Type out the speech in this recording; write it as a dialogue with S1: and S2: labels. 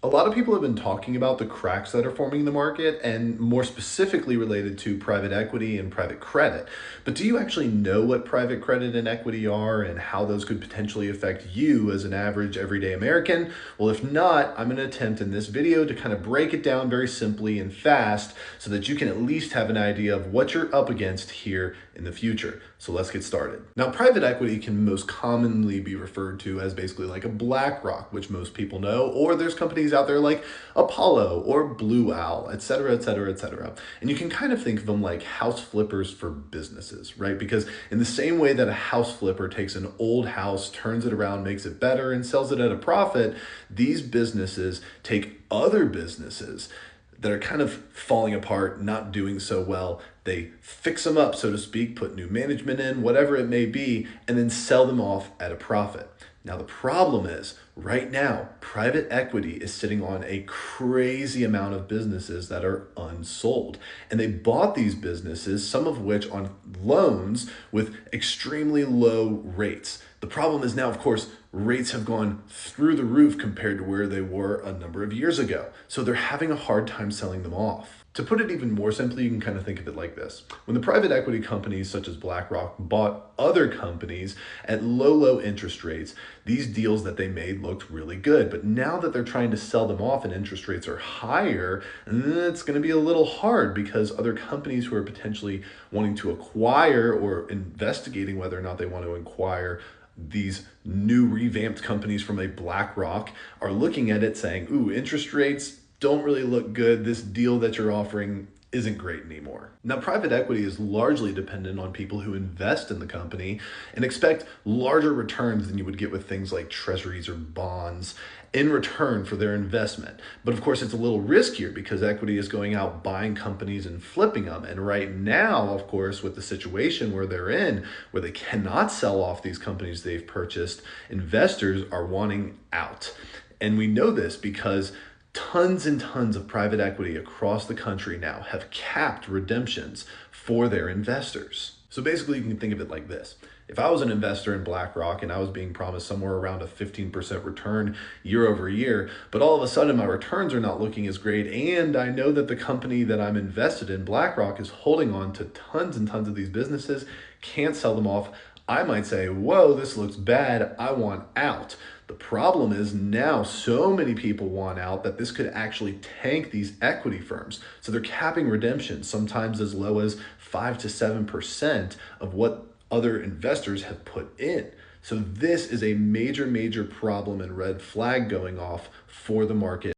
S1: A lot of people have been talking about the cracks that are forming in the market and more specifically related to private equity and private credit. But do you actually know what private credit and equity are and how those could potentially affect you as an average everyday American? Well, if not, I'm going to attempt in this video to kind of break it down very simply and fast so that you can at least have an idea of what you're up against here in the future. So let's get started. Now, private equity can most commonly be referred to as basically like a BlackRock, which most people know, or there's companies out there like Apollo or Blue Owl, et cetera, et cetera, et cetera. And you can kind of think of them like house flippers for businesses, right? Because in the same way that a house flipper takes an old house, turns it around, makes it better, and sells it at a profit, these businesses take other businesses that are kind of falling apart, not doing so well. They fix them up, so to speak, put new management in, whatever it may be, and then sell them off at a profit. Now, the problem is right now, private equity is sitting on a crazy amount of businesses that are unsold. And they bought these businesses, some of which on loans with extremely low rates. The problem is now, of course, rates have gone through the roof compared to where they were a number of years ago. So they're having a hard time selling them off. To put it even more simply, you can kind of think of it like this. When the private equity companies such as BlackRock bought other companies at low interest rates, these deals that they made looked really good. But now that they're trying to sell them off and interest rates are higher, it's going to be a little hard because other companies who are potentially wanting to acquire or investigating whether or not they want to acquire these new revamped companies from a BlackRock are looking at it saying, ooh, interest rates don't really look good. This deal that you're offering isn't great anymore. Now, private equity is largely dependent on people who invest in the company and expect larger returns than you would get with things like treasuries or bonds in return for their investment. But of course, it's a little riskier because equity is going out buying companies and flipping them. And right now, of course, with the situation where they're in, where they cannot sell off these companies they've purchased, investors are wanting out. And we know this because tons and tons of private equity across the country now have capped redemptions for their investors. So basically, you can think of it like this. If I was an investor in BlackRock and I was being promised somewhere around a 15% return year over year, but all of a sudden my returns are not looking as great, and I know that the company that I'm invested in, BlackRock, is holding on to tons and tons of these businesses, can't sell them off, I might say, whoa, this looks bad, I want out. The problem is now so many people want out that this could actually tank these equity firms. So they're capping redemptions, sometimes as low as 5 to 7% of what other investors have put in. So this is a major problem and red flag going off for the market.